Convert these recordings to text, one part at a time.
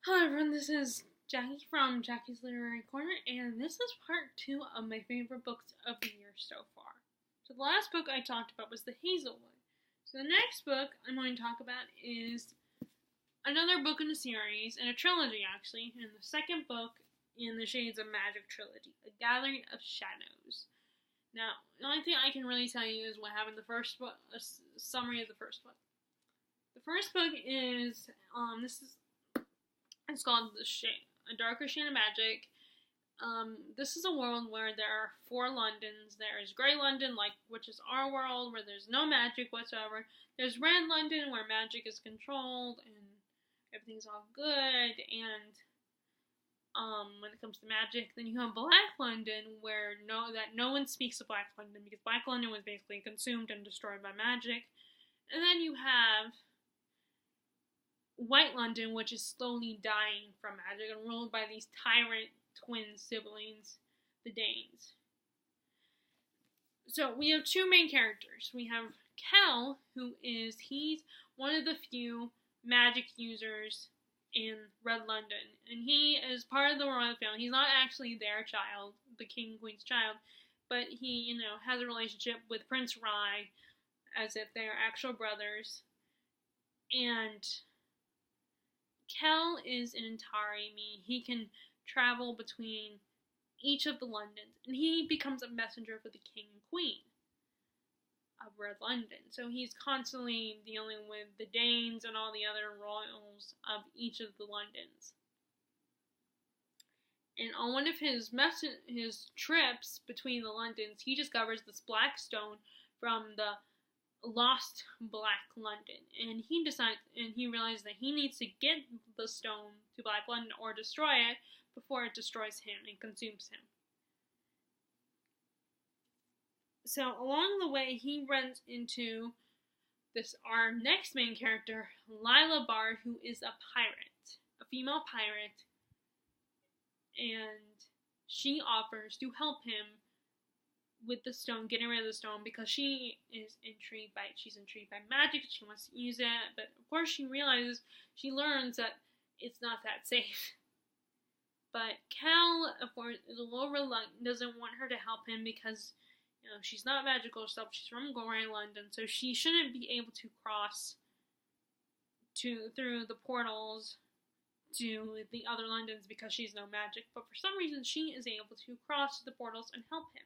Hello everyone, this is Jackie from Jackie's Literary Corner, and this is part 2 of my favorite books of the year so far. So the last book I talked about was The Hazelwood. So the next book I'm going to talk about is another book in a series, in a trilogy actually, and the second book in the Shades of Magic trilogy, A Gathering of Shadows. Now, the only thing I can really tell you is what happened in the first book, a summary of the first book. The first book is, it's called A Darker Shade of Magic. This is a world where there are 4 Londons. There is Grey London, which is our world, where there's no magic whatsoever. There's Red London, where magic is controlled and everything's all good. And when it comes to magic, then you have Black London, where no one speaks of Black London because Black London was basically consumed and destroyed by magic. And then you have White London, which is slowly dying from magic and ruled by these tyrant twin siblings, the Danes. So we have 2 main characters. We have Kel, he's one of the few magic users in Red London, and he is part of the royal family. He's not actually their child, the king and queen's child, but he, has a relationship with Prince Rye as if they are actual brothers. And Kel is an Antari, meaning he can travel between each of the Londons, and he becomes a messenger for the king and queen of Red London. So he's constantly dealing with the Danes and all the other royals of each of the Londons. And on one of his trips between the Londons, he discovers this black stone from the lost Black London, and he realizes that he needs to get the stone to Black London or destroy it before it destroys him and consumes him. So along the way, he runs into our next main character, Lila Bard, who is a pirate, a female pirate, and she offers to help him with the stone, getting rid of the stone, because she's intrigued by magic. She wants to use it, but of course she learns that it's not that safe. But Kel, of course, is a little reluctant, doesn't want her to help him because, she's not magical herself. She's from Grey London, so she shouldn't be able to cross through the portals to the other Londons because she's no magic. But for some reason, she is able to cross the portals and help him.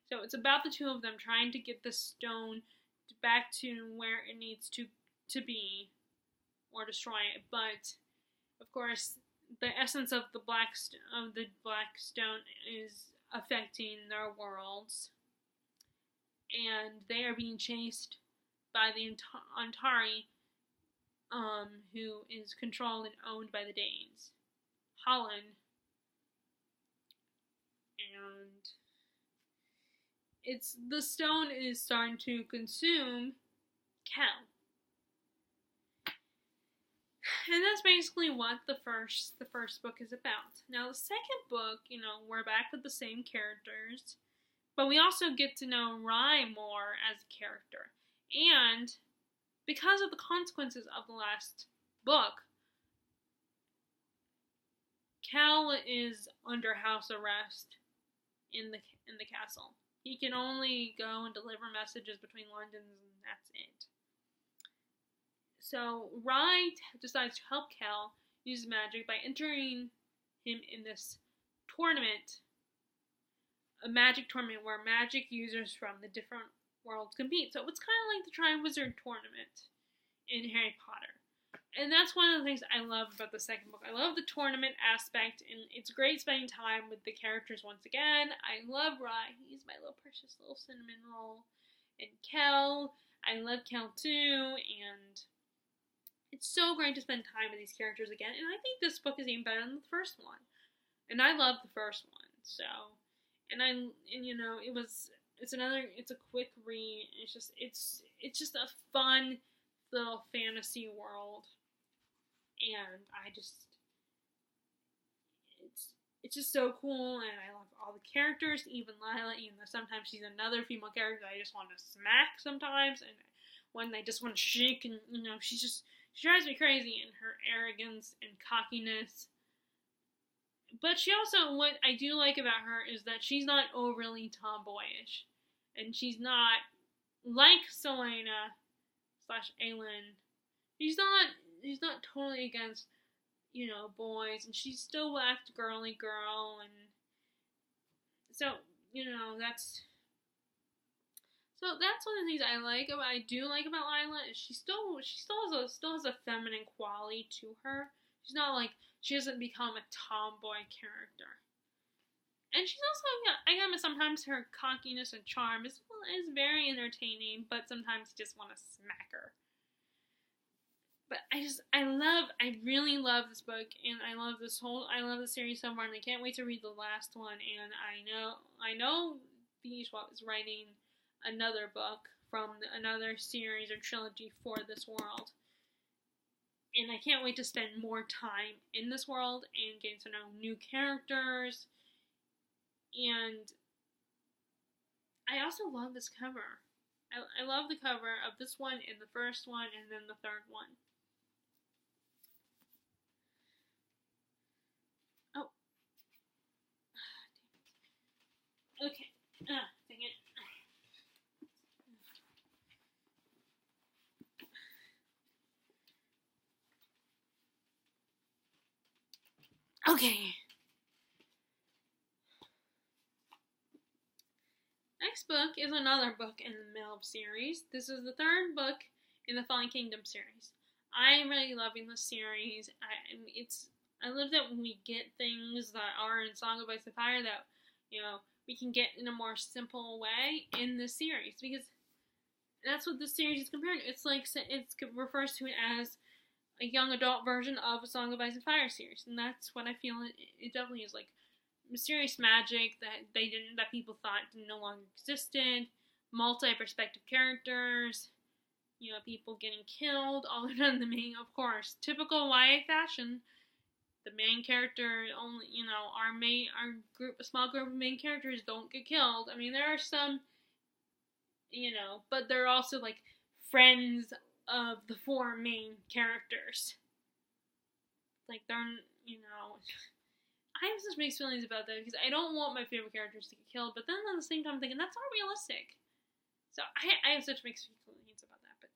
So it's about the 2 of them trying to get the stone back to where it needs to be, or destroy it. But of course, the essence of the black stone is affecting their worlds, and they are being chased by the Antari, who is controlled and owned by the Danes, Holland, and the stone is starting to consume Kel. And that's basically what the first book is about. Now the second book, we're back with the same characters, but we also get to know Rye more as a character. And because of the consequences of the last book, Kel is under house arrest in the castle. He can only go and deliver messages between Londons, and that's it. So Rye decides to help Kel use magic by entering him in this tournament, a magic tournament where magic users from the different worlds compete. So it's kind of like the Triwizard Tournament in Harry Potter. And that's one of the things I love about the second book. I love the tournament aspect, and it's great spending time with the characters once again. I love Rye. He's my little precious little cinnamon roll. And Kel, I love Kel too, and it's so great to spend time with these characters again. And I think this book is even better than the first one. And I love the first one, so. It's a quick read. It's just a fun little fantasy world. And it's just so cool, and I love all the characters, even Lila, even though sometimes she's another female character I just want to smack sometimes, and one I just want to shake, and she's She drives me crazy in her arrogance and cockiness. But she also, what I do like about her is that she's not overly tomboyish. And she's not like Selena slash Aelin. She's not totally against, boys, and she's still will act girly girl, and so, that's one of the things I do like about Lila is she still has a feminine quality to her. She's not like, she doesn't become a tomboy character. And she's also, sometimes her cockiness and charm is very entertaining, but sometimes you just want to smack her. But I really love this book, and I love the series so far, and I can't wait to read the last one. And I know B. Schwab is writing another book from another series or trilogy for this world. And I can't wait to spend more time in this world and getting to know new characters. And I also love this cover. I love the cover of this one and the first one and then the third one. Oh. Okay. Dang it. Okay. Next book is another book in the Melb series. This is the third book in the Fallen Kingdom series. I'm really loving this series. I love that when we get things that are in Song of Ice and Fire that, we can get in a more simple way in this series, because that's what this series is compared to. It's like, it refers to it as a young adult version of a Song of Ice and Fire series, and that's what I feel it definitely is. Like, mysterious magic that people thought no longer existed, multi-perspective characters, people getting killed, all done the main, of course, typical YA fashion. The main character only, a small group of main characters don't get killed. I mean, there are some, but they're also like friends of the four main characters. Like, they're, I have such mixed feelings about that, because I don't want my favorite characters to get killed, but then at the same time I'm thinking, that's not realistic. So I have such mixed feelings about that, but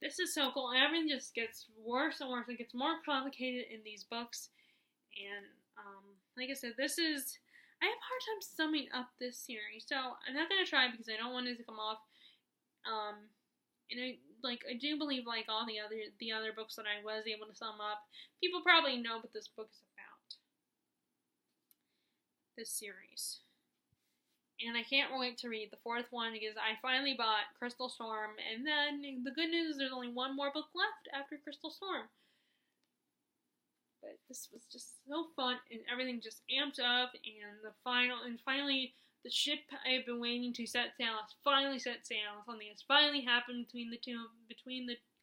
this is so cool, and everything just gets worse and worse. It gets more complicated in these books, and, like I said, I have a hard time summing up this series, so I'm not going to try, because I don't want it to come off, and I do believe, like all the other books that I was able to sum up, people probably know what this book is about. This series. And I can't wait to read the fourth one, because I finally bought Crystal Storm, and then the good news is there's only one more book left after Crystal Storm. But this was just so fun, and everything just amped up, and finally the ship I've been waiting to set sail has finally set sail. Something has finally happened between the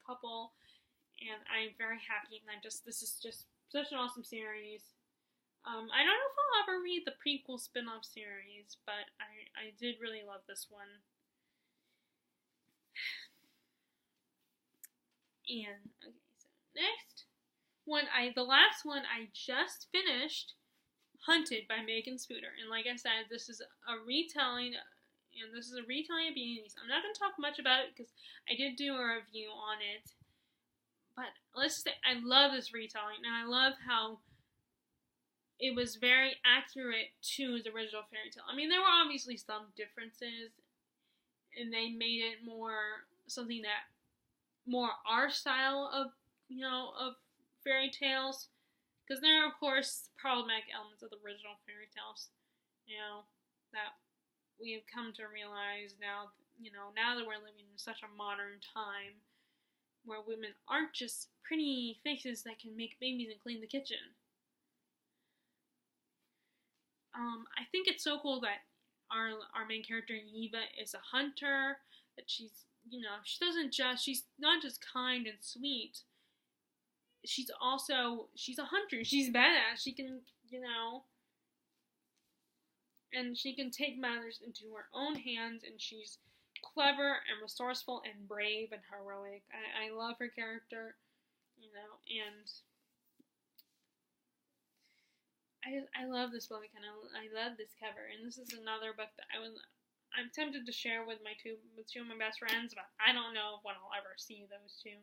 couple, and I'm very happy, and this is just such an awesome series. I don't know if I'll ever read the prequel spin-off series, but I did really love this one. And, okay, so next one, the last one I just finished, Hunted by Megan Spooter. And like I said, this is a retelling, of Beauty and the Beast. I'm not going to talk much about it, because I did do a review on it. But let's just say, I love this retelling, and I love how it was very accurate to the original fairy tale. I mean, there were obviously some differences, and they made it something that more our style of fairy tales, because there are, of course, problematic elements of the original fairy tales, that we have come to realize now, now that we're living in such a modern time, where women aren't just pretty faces that can make babies and clean the kitchen. I think it's so cool that our main character, Eva, is a hunter, that she's not just kind and sweet, she's a hunter, she's badass, she can, and she can take matters into her own hands, and she's clever and resourceful and brave and heroic. I love her character, and I love this book, and I love this cover, and this is another book that I'm tempted to share with two of my best friends, but I don't know when I'll ever see those two,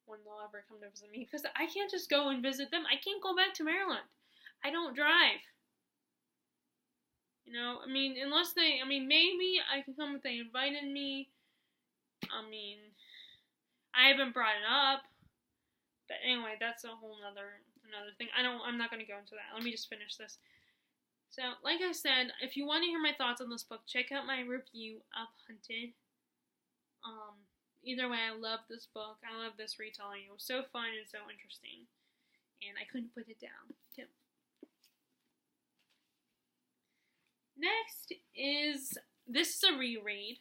when they'll ever come to visit me, because I can't just go and visit them. I can't go back to Maryland. I don't drive. Unless maybe I can come if they invited me. I haven't brought it up, but anyway, that's a whole another thing. I'm not going to go into that. Let me just finish this. So, like I said, if you want to hear my thoughts on this book, check out my review of Hunted. Either way, I love this book. I love this retelling. It was so fun and so interesting, and I couldn't put it down. Too. Next this is a reread,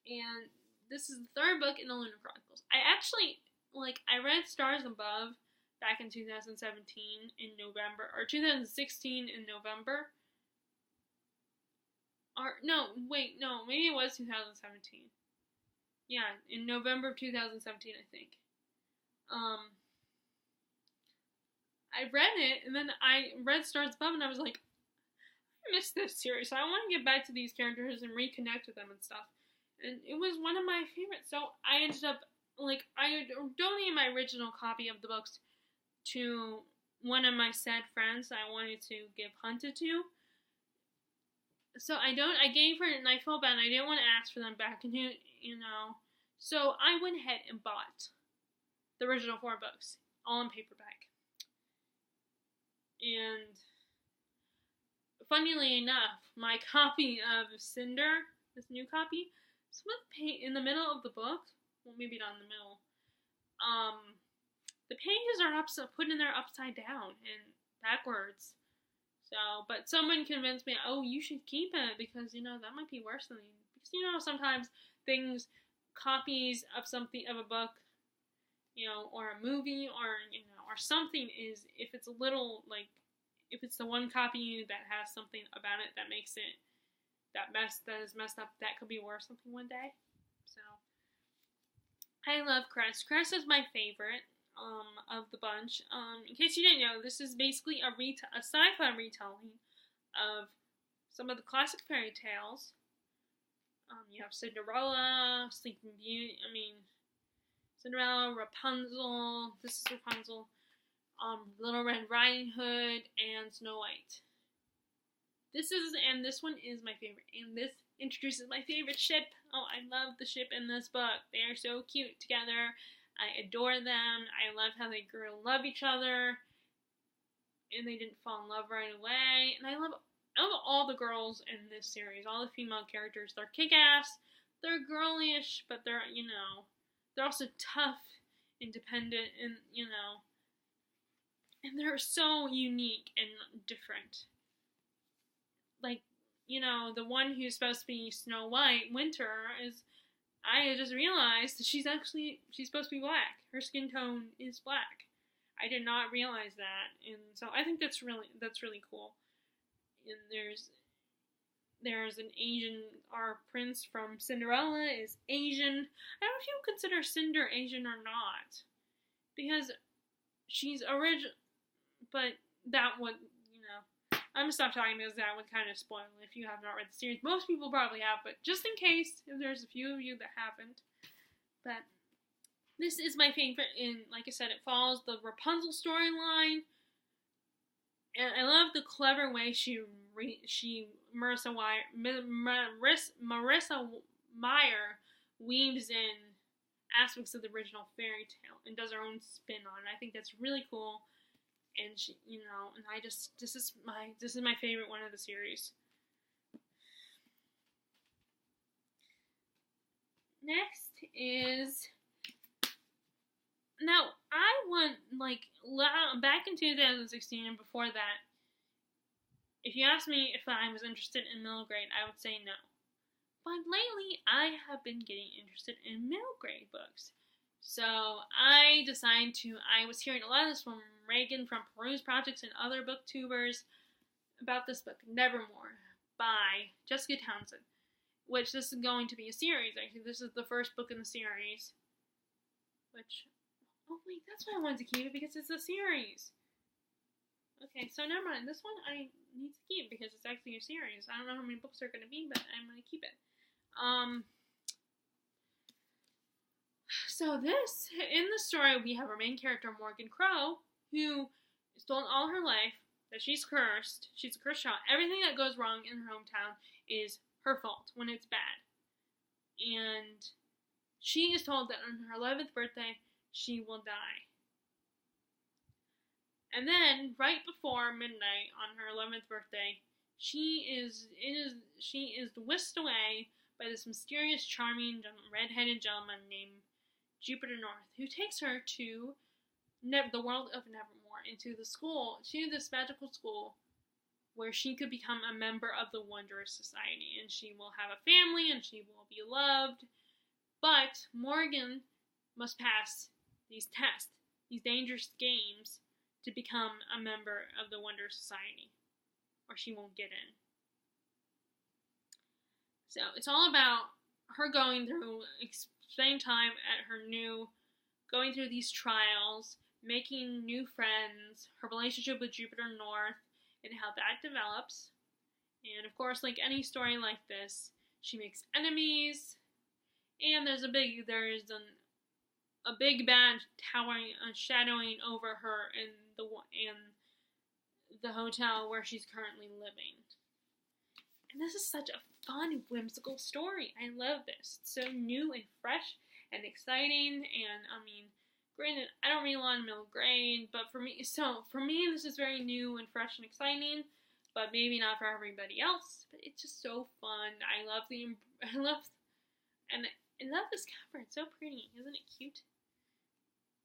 and this is the third book in the Lunar Chronicles. I read Stars Above back in 2017 in November, or 2016 in November. Maybe it was 2017. Yeah, in November of 2017, I think. I read it, and then I read Stars Above, and I was like, I missed this series, so I want to get back to these characters and reconnect with them and stuff. And it was one of my favorites, so I ended up, I donated my original copy of the books to one of my sad friends that I wanted to give Hunted to. So I gave her, and I felt bad, and I didn't want to ask for them back, and so I went ahead and bought the original 4 books, all in paperback. And funnily enough, my copy of Cinder, this new copy, in the middle of the book, well, maybe not in the middle, the pages are put in there upside down and backwards. So, but someone convinced me, oh, you should keep it, because, that might be worse than, because, sometimes copies of something, of a book, or a movie, or something is, if it's a little, if it's the one copy that has something about it that makes it, that is messed up, that could be worth something one day. So, I love Cress. Cress is my favorite, of the bunch. In case you didn't know, this is basically a sci-fi retelling of some of the classic fairy tales. You have Cinderella, Sleeping Beauty, Cinderella, Rapunzel, this is Rapunzel, Little Red Riding Hood, and Snow White. This one is my favorite, and this introduces my favorite ship. Oh, I love the ship in this book. They are so cute together. I adore them. I love how they grew to love each other, and they didn't fall in love right away. And I love all the girls in this series, all the female characters. They're kick-ass, they're girlish, but they're also tough, independent, and, and they're so unique and different. The one who's supposed to be Snow White, Winter, I just realized that she's supposed to be black. Her skin tone is black. I did not realize that, and so I think that's really cool. And there's an Asian, our prince from Cinderella is Asian. I don't know if you consider Cinder Asian or not, because she's original, but that would, I'm going to stop talking because that would kind of spoil if you have not read the series. Most people probably have, but just in case, if there's a few of you that haven't. But this is my favorite, and like I said, it follows the Rapunzel storyline. And I love the clever way Marissa Meyer weaves in aspects of the original fairy tale and does her own spin on it. I think that's really cool. And she, and this is my favorite one of the series. Next is, now I went back in 2016 and before that, if you asked me if I was interested in middle grade, I would say no. But lately, I have been getting interested in middle grade books. So I was hearing a lot of this from Reagan from Peruse Projects and other booktubers about this book, Nevermore, by Jessica Townsend, which this is going to be a series. Actually, this is the first book in the series, which Oh wait, that's why I wanted to keep it, because it's a series. Okay, so never mind. This one I need to keep because it's actually a series. I don't know how many books are going to be, but I'm going to keep it. So this, in the story, we have our main character, Morgan Crow, who is told all her life that she's cursed. She's a cursed child. Everything that goes wrong in her hometown is her fault when it's bad. And she is told that on her 11th birthday, she will die. And then, right before midnight on her 11th birthday, she is whisked away by this mysterious, charming, red-headed gentleman named Jupiter North, who takes her to the world of Nevermore, into this magical school, where she could become a member of the Wondrous Society, and she will have a family, and she will be loved. But Morgan must pass these tests, these dangerous games, to become a member of the Wondrous Society, or she won't get in. So it's all about her going through, spending time at going through these trials, making new friends, her relationship with Jupiter North, and how that develops. And of course, like any story like this, she makes enemies, and there's a big bad shadowing over her in the hotel where she's currently living. And this is such a fun, whimsical story. I love this. It's so new and fresh and exciting. And I mean, granted, I don't read a lot of middle grade, but for me, this is very new and fresh and exciting. But maybe not for everybody else. But it's just so fun. I love this cover. It's so pretty. Isn't it cute?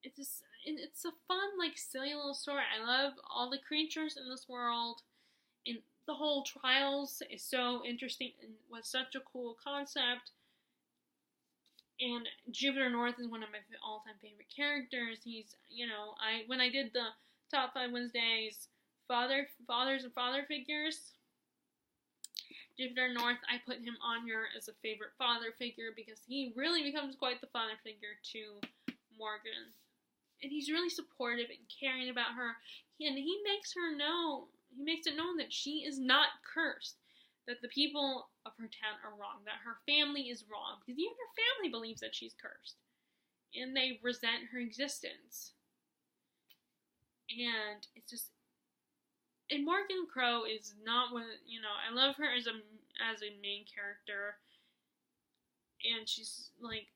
It's a fun, like, silly little story. I love all the creatures in this world, and the whole trials is so interesting and was such a cool concept. And Jupiter North is one of my all-time favorite characters. He's, when I did the top 5 Wednesdays fathers and father figures, Jupiter North, I put him on here as a favorite father figure because he really becomes quite the father figure to Morgan. And he's really supportive and caring about her. And he makes it known that she is not cursed. That the people of her town are wrong. That her family is wrong. Because even her family believes that she's cursed. And they resent her existence. And it's just... And Morgan Crow is not one... I love her as a main character. And she's, like...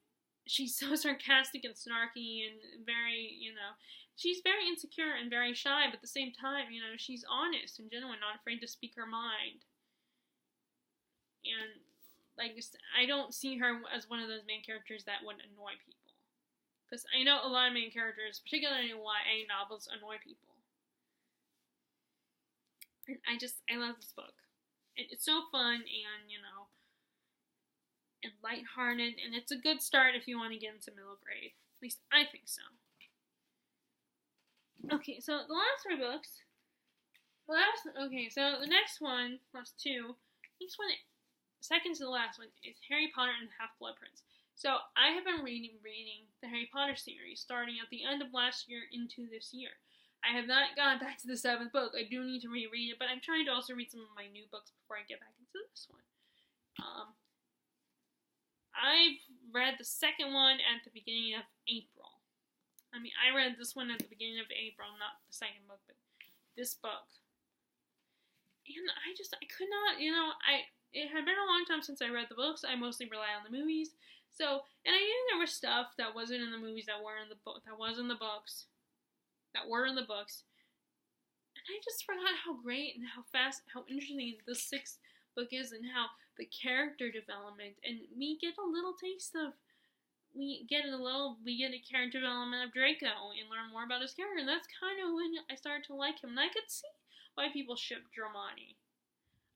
She's so sarcastic and snarky and very, she's very insecure and very shy, but at the same time, she's honest and genuine, not afraid to speak her mind. And, I don't see her as one of those main characters that would annoy people. Because I know a lot of main characters, particularly in YA novels, annoy people. And I love this book. It's so fun and, and lighthearted, and it's a good start if you want to get into middle grade. At least I think so. Okay, so the last 3 books. So the next one, last 2. Second to the last one, is Harry Potter and the Half-Blood Prince. So I have been reading the Harry Potter series, starting at the end of last year into this year. I have not gone back to the 7th book. I do need to reread it, but I'm trying to also read some of my new books before I get back into this one. I've read the second one at the beginning of April. I read this one at the beginning of April, not the second book, but this book. And I could not, it had been a long time since I read the books. I mostly rely on the movies. So, and I knew there was stuff that wasn't in the movies that were in the book, that were in the books. And I just forgot how great and how interesting the 6th book is, and how the character development, and we get a little taste of, we get a character development of Draco and learn more about his character, and that's kind of when I started to like him, and I could see why people ship Dramani.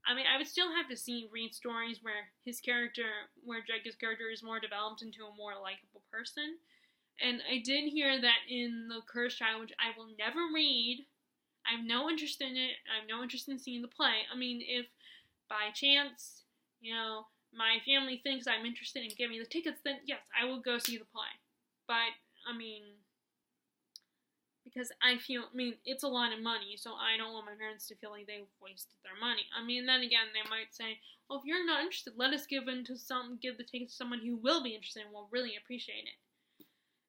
I would still have to read stories where Draco's character is more developed into a more likable person, and I did hear that in The Cursed Child, which I will never read, I have no interest in it, I have no interest in seeing the play. If by chance, my family thinks I'm interested in giving me the tickets, then yes, I will go see the play. But, because it's a lot of money, so I don't want my parents to feel like they've wasted their money. Then again, they might say, well, if you're not interested, let us give the tickets to someone who will be interested and will really appreciate it.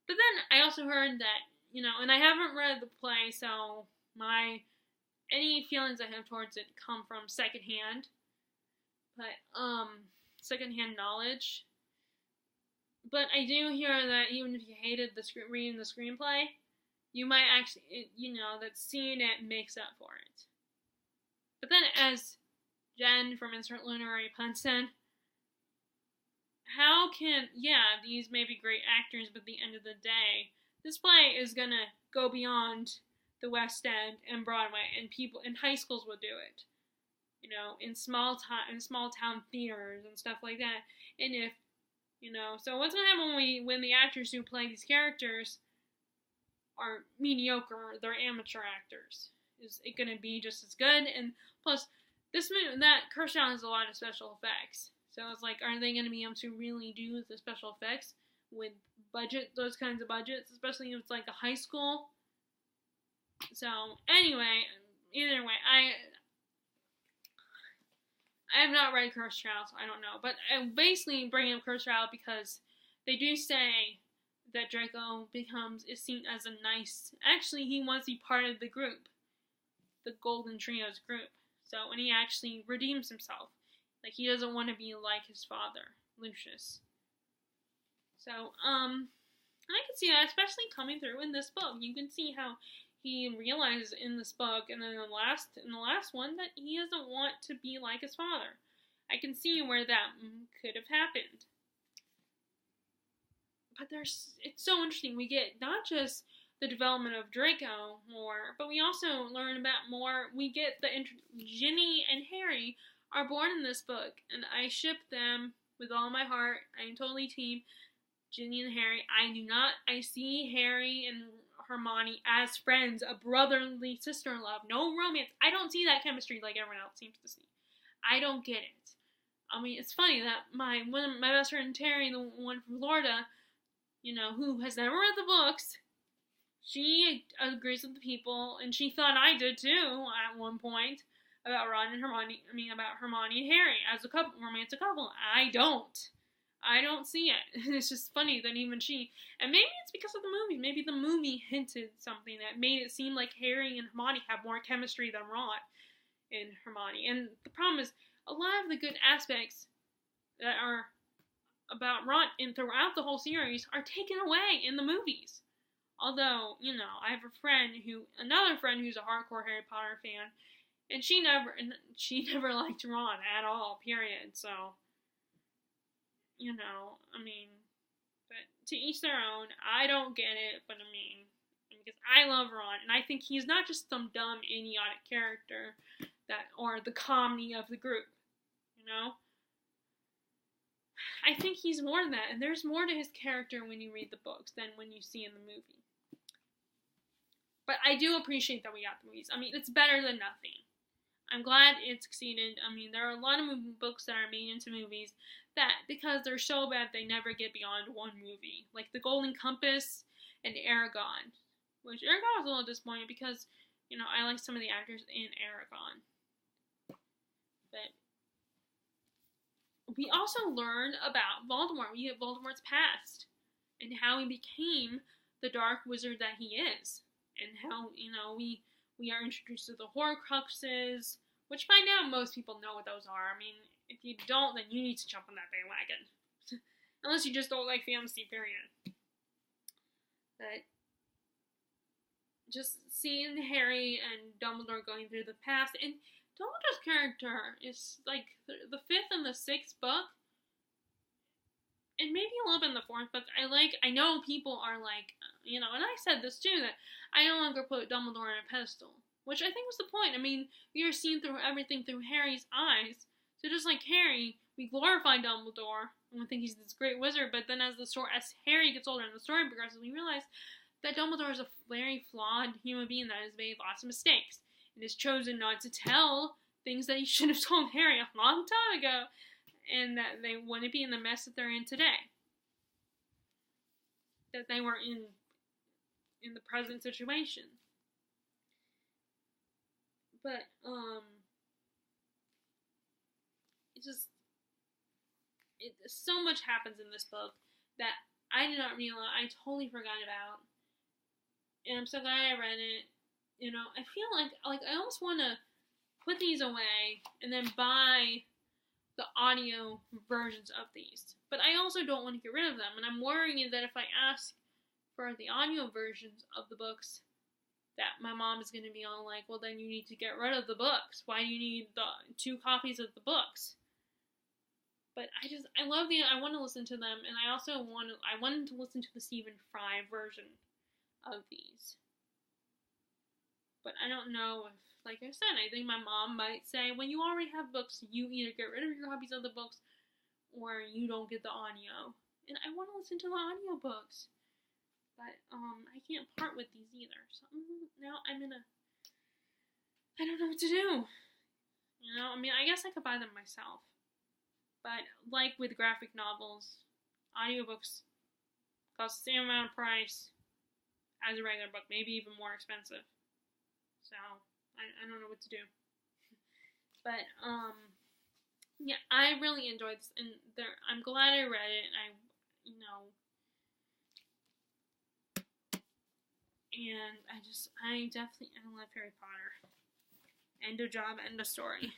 But then I also heard that, and I haven't read the play, so any feelings I have towards it come from secondhand, but, secondhand knowledge. But I do hear that even if you hated reading the screenplay, you might actually, that seeing it makes up for it. But then, as Jen from Insert Literary Pun said, these may be great actors, but at the end of the day, this play is gonna go beyond the West End and Broadway, and people in high schools will do it. In small town theaters and stuff like that. And if, so what's gonna happen when the actors who play these characters are mediocre, they're amateur actors? Is it gonna be just as good? And plus, Cursed Child has a lot of special effects. So it's like, are they gonna be able to really do the special effects with those kinds of budgets, especially if it's like a high school? So anyway, either way, I have not read Cursed Child, so I don't know. But I basically bring up Cursed Child because they do say that Draco is seen as actually he wants to be part of the group, the Golden Trio's group. So, and he actually redeems himself. Like, he doesn't want to be like his father, Lucius. So, and I can see that, especially coming through in this book. You can see how he realizes in this book, and then in the last one, that he doesn't want to be like his father. I can see where that could have happened. But it's so interesting. We get not just the development of Draco more, but we also learn about more. We get Ginny and Harry are born in this book, and I ship them with all my heart. I'm totally team Ginny and Harry. I see Harry and Hermione as friends, a brotherly sister love, no romance. I don't see that chemistry like everyone else seems to see. I don't get it. It's funny that my best friend Terry, the one from Florida, who has never read the books, she agrees with the people, and she thought I did too at one point about Ron and Hermione. About Hermione and Harry as a couple, romantic couple. I don't see it. It's just funny that even she, and maybe it's because of the movie. Maybe the movie hinted something that made it seem like Harry and Hermione have more chemistry than Ron and Hermione. And the problem is, a lot of the good aspects that are about Ron and throughout the whole series are taken away in the movies. Although, I have another friend who's a hardcore Harry Potter fan, and she never liked Ron at all, period. So, but to each their own. I don't get it, but because I love Ron, and I think he's not just some dumb, idiotic character or the comedy of the group, I think he's more than that, and there's more to his character when you read the books than when you see in the movie. But I do appreciate that we got the movies. It's better than nothing. I'm glad it succeeded. There are a lot of books that are made into movies that, because they're so bad, they never get beyond one movie. Like The Golden Compass and Aragon. Which, Aragon was a little disappointing because, I like some of the actors in Aragon. But we also learn about Voldemort. We get Voldemort's past. And how he became the dark wizard that he is. And how, we are introduced to the Horcruxes, which by now most people know what those are. If you don't, then you need to jump on that bandwagon. Unless you just don't like fantasy, period. But just seeing Harry and Dumbledore going through the past, and Dumbledore's character is like the 5th and the 6th book, and maybe a little bit in the 4th book. I know people are like, and I said this too, that I no longer put Dumbledore on a pedestal, which I think was the point. We are seeing through everything through Harry's eyes. So just like Harry, we glorify Dumbledore, and we think he's this great wizard, but then as Harry gets older and the story progresses, we realize that Dumbledore is a very flawed human being that has made lots of mistakes, and has chosen not to tell things that he should have told Harry a long time ago, and that they wouldn't be in the mess that they're in today. That they were in in the present situation. But so much happens in this book that I did not realize, I totally forgot about, and I'm so glad I read it. You know, I feel like I almost want to put these away and then buy the audio versions of these. But I also don't want to get rid of them, and I'm worrying that if I ask for the audio versions of the books, that my mom is going to be all like, well, then you need to get rid of the books. Why do you need the 2 copies of the books? But I want to listen to them, and I wanted to listen to the Stephen Fry version of these. But I don't know if, like I said, I think my mom might say, when you already have books, you either get rid of your copies of the books, or you don't get the audio. And I want to listen to the audio books. But, I can't part with these either. So, now I don't know what to do. You know, I mean, I guess I could buy them myself. But, like with graphic novels, audiobooks cost the same amount of price as a regular book, maybe even more expensive. So, I don't know what to do. But, yeah, I really enjoyed this, and I'm glad I read it, and I definitely love Harry Potter. End of job, end of story.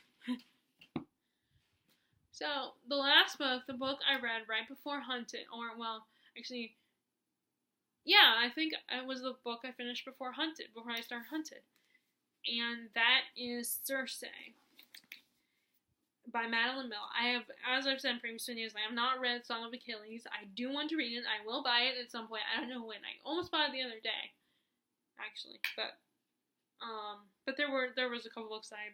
So, the last book, the book I read right before Hunted, I think it was the book I finished before I started Hunted. And that is Circe by Madeline Miller. As I've said in previous videos, I have not read Song of Achilles. I do want to read it. I will buy it at some point. I don't know when. I almost bought it the other day, actually. But there was a couple books I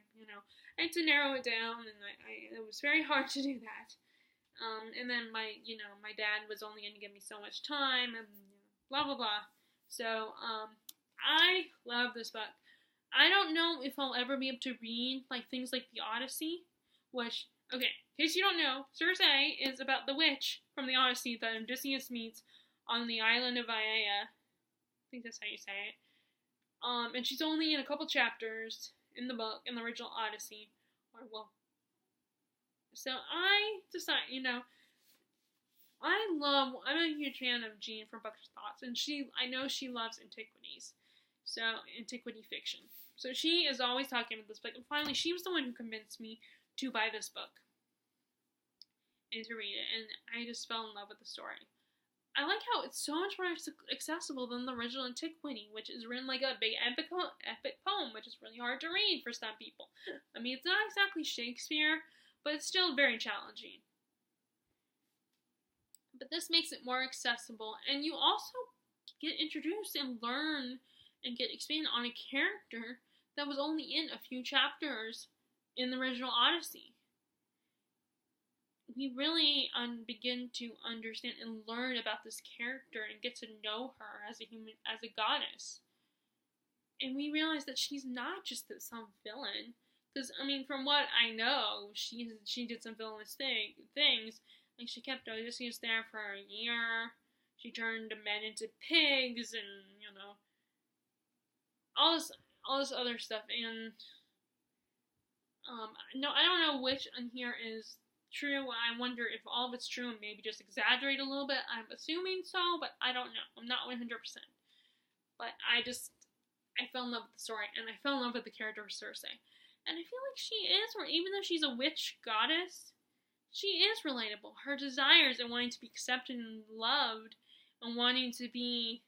had to narrow it down, and it was very hard to do that. And then my dad was only going to give me so much time, and blah blah blah. So I love this book. I don't know if I'll ever be able to read things like the Odyssey, which, okay, in case you don't know, Circe is about the witch from the Odyssey that Odysseus meets on the island of Aiaia. I think that's how you say it. And she's only in a couple chapters in the book, in the original Odyssey. So I decided, I'm a huge fan of Jean from Bucker's Thoughts, and I know she loves antiquities. So, antiquity fiction. So she is always talking about this book, and finally she was the one who convinced me to buy this book and to read it, and I just fell in love with the story. I like how it's so much more accessible than the original Antiquity, which is written like a big epic poem, which is really hard to read for some people. I mean, it's not exactly Shakespeare, but it's still very challenging. But this makes it more accessible, and you also get introduced and learn and get expanded on a character that was only in a few chapters in the original Odyssey. We really begin to understand and learn about this character and get to know her as a goddess. And we realize that she's not just some villain. Because, I mean, from what I know, she did some villainous things. Like, she kept Odysseus there for a year. She turned men into pigs and, all this other stuff. And, no, I don't know which in here is true. I wonder if all of it's true and maybe just exaggerate a little bit. I'm assuming so, but I don't know. I'm not 100%. But I fell in love with the story, and I fell in love with the character of Circe. And I feel like she is, or even though she's a witch goddess, she is relatable. Her desires and wanting to be accepted and loved, and wanting to be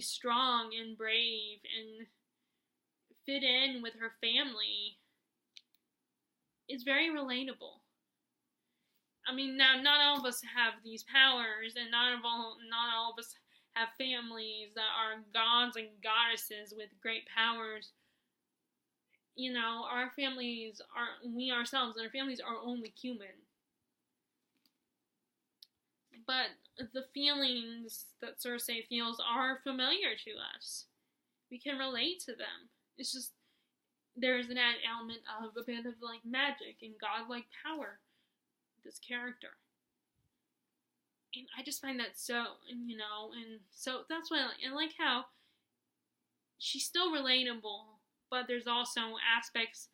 strong and brave and fit in with her family is very relatable. I mean, now not all of us have these powers, and not all of us have families that are gods and goddesses with great powers. Our families we ourselves and our families are only human. But the feelings that Circe feels are familiar to us. We can relate to them. It's just, there's an added element of a bit of magic and godlike power with this character. And I just find that so, and so that's why I like how she's still relatable, but there's also aspects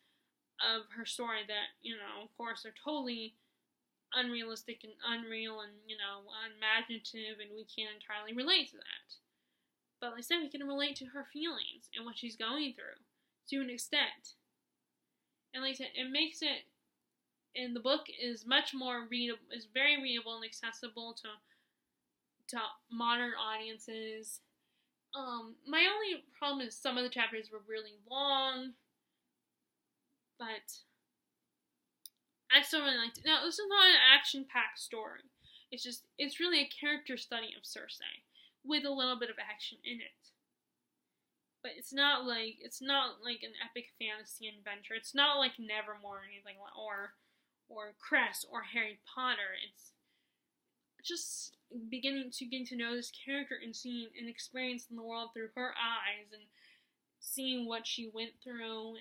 of her story that, of course, are totally unrealistic and unreal and, unimaginative, and we can't entirely relate to that. But like I said, we can relate to her feelings and what she's going through to an extent. And like I said, it makes it, and the book is much more readable, is very readable and accessible to modern audiences. My only problem is some of the chapters were really long, but I still really liked it. Now, this is not an action-packed story. It's really a character study of Cersei with a little bit of action in it. But it's not like an epic fantasy adventure. It's not like Nevermore or anything, or Cress or Harry Potter. It's just getting to know this character and seeing and experiencing the world through her eyes and seeing what she went through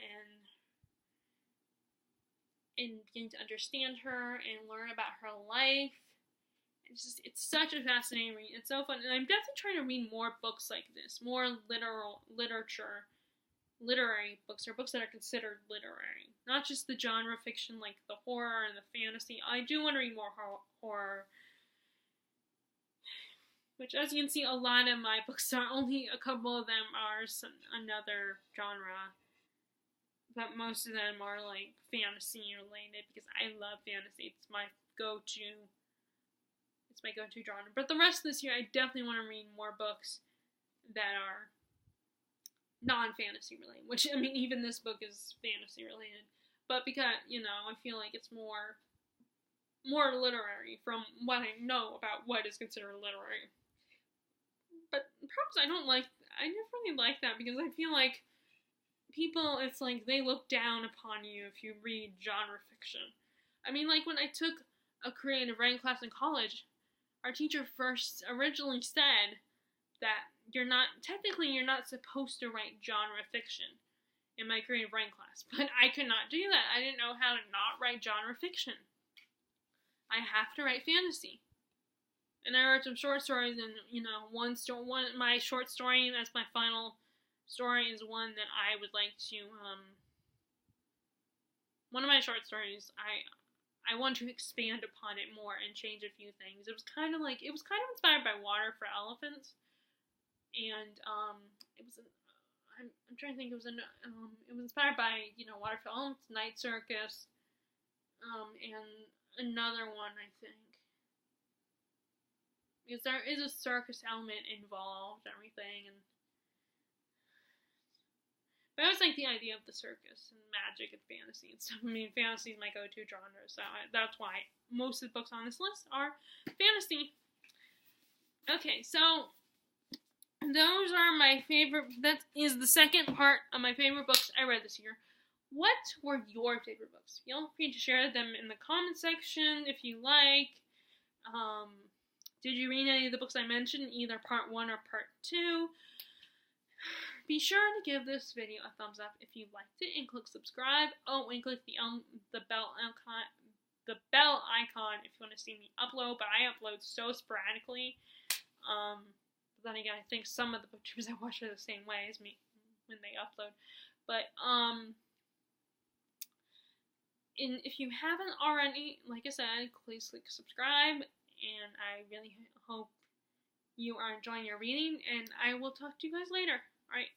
and getting to understand her and learn about her life. It's such a fascinating read. It's so fun, and I'm definitely trying to read more books like this, more literary books, or books that are considered literary, not just the genre fiction like the horror and the fantasy. I do want to read more horror, which, as you can see, a lot of my books are, only a couple of them are another genre, but most of them are like fantasy related because I love fantasy. It's my go-to genre. But the rest of this year, I definitely want to read more books that are non-fantasy related, which, I mean, even this book is fantasy related, but because, I feel like it's more literary from what I know about what is considered literary. But perhaps I never really like that, because I feel like people, it's like they look down upon you if you read genre fiction. I mean, like when I took a creative writing class in college, our teacher first originally said that you're not supposed to write genre fiction in my creative writing class, but I could not do that. I didn't know how to not write genre fiction. I have to write fantasy. And I wrote some short stories, and my short story as my final story is one that I would like to one of my short stories, I want to expand upon it more and change a few things. It was kind of inspired by Water for Elephants, and I'm trying to think. It was inspired by Water for Elephants, Night Circus, and another one, I think, because there is a circus element involved and everything, but I always like the idea of the circus and magic and fantasy and stuff. I mean, fantasy is my go-to genre, so that's why most of the books on this list are fantasy. Okay, so those are my favorite. That is the second part of my favorite books I read this year. What were your favorite books? Feel free to share them in the comment section if you like. Did you read any of the books I mentioned, either part 1 or part 2? Be sure to give this video a thumbs up if you liked it, and click subscribe. Oh, and click the bell icon if you want to see me upload. But I upload so sporadically. But then again, I think some of the booktubers I watch are the same way as me when they upload. But and if you haven't already, like I said, please click subscribe. And I really hope you are enjoying your reading. And I will talk to you guys later. Alright.